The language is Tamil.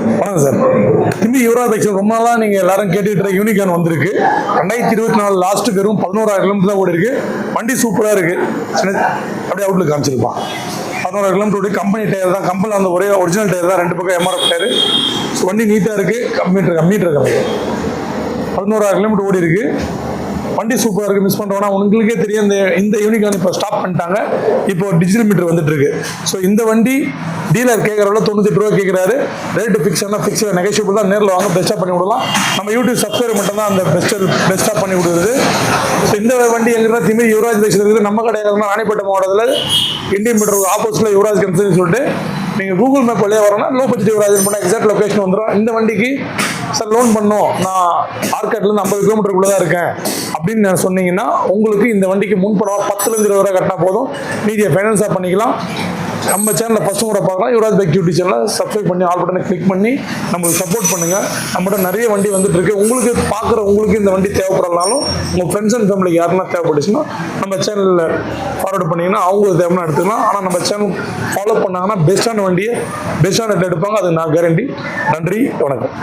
வணக்கம் சார். திம்பி யுவராஜ் பைக்ஸ் ரொம்ப நாளா நீங்க எல்லாரும் கேட்டுட்டு இருக்க யூனிகான் வந்திருக்கு. 2024 லாஸ்ட் வெறும் 11,000 கிலோமீட்டர் தான் ஓடி இருக்கு. வண்டி சூப்பரா இருக்கு. அப்படியே அவுட்லுக் காமிச்சிருப்பான். 11,000 கிலோமீட்டர் கம்பெனி டயர் தான். கம்பெனியில் அந்த ஒரே ஒரிஜினல் டயர் தான், 2 பக்கம் எம்ஆர்எஃப் டயர். வண்டி நீட்டா இருக்கு. மீட்டர் கம்மி. 11,000 கிலோமீட்டர் ஓடி இருக்கு. வண்டி சூப்பராக இருக்குது. மிஸ் பண்ணுறோன்னா உங்களுக்கே தெரியும், இந்த யூனிகான் இப்போ ஸ்டாப் பண்ணிட்டாங்க. இப்போ டிஜிட்டல் மீட்டர் வந்துட்டு இருக்கு. ஸோ இந்த வண்டி டீலர் கேட்குறவங்க 98 ரூபா கேட்குறாரு. ரேட்டு ஃபிக்ஸ் ஆனால் ஃபிக்ஸில் நெகோஷியபிள் தான். நேரில் வாங்க, பெஸ்ட்டாக பண்ணி விடலாம். நம்ம யூடியூப் சப்ஸ்கிரைபர் மட்டும் தான் அந்த பெஸ்ட்டாக பண்ணி விடுறது. ஸோ இந்த வண்டி எங்கன்னா திமிரி யுவராஜ் பைக்ஸ் இருக்குது. நம்ம கடையில் ராணிப்பேட்டை மாவட்டத்தில் இந்தியன் மீட்டர் ஆப்போசிட்டில் யுவராஜ் கன்சல்னு சொல்லிட்டு நீங்கள் கூகுள் மேப் வழியாக வரணும்னா லோ பட்ஜெட் யுவராஜ் பண்ணால் எக்ஸாக்ட் லொக்கேஷன் வந்துடும். இந்த வண்டிக்கு சார் லோன் பண்ணோம், நான் ஆர்காட்லேருந்து 50 கிலோமீட்டருக்குள்ளே தான் இருக்கேன் அப்படின்னு சொன்னீங்கன்னா உங்களுக்கு இந்த வண்டிக்கு முன்பணம் 10,000 ரூபா கட்டினா போதும். மீதியை ஃபைனான்ஸாக பண்ணிக்கலாம். நம்ம சேனலில் ஃபர்ஸ்ட் முறை பார்க்கலாம். யுவராஜ் பைக் யூடியூப் சேனலை சப்ஸ்கிரைப் பண்ணி ஆல் பட்டனை கிளிக் பண்ணி நம்மளுக்கு சப்போர்ட் பண்ணுங்கள். நம்மகிட்ட நிறைய வண்டி வந்துட்டு இருக்கு. உங்களுக்கு பார்க்குற உங்களுக்கு இந்த வண்டி தேவைப்படலாலும் உங்கள் ஃப்ரெண்ட்ஸ் அண்ட் ஃபேமிலிக்கு யாருன்னா தேவைப்பட்டுச்சுன்னா நம்ம சேனலில் ஃபார்வர்ட் பண்ணிங்கன்னா அவங்களுக்கு தேவைன்னா எடுத்துக்கலாம். ஆனால் நம்ம சேனல் ஃபாலோ பண்ணாங்கன்னா பெஸ்ட்டான வண்டியை பெஸ்ட்டான ரேட் எடுப்பாங்க. அது நான் கேரண்டி. நன்றி, வணக்கம்.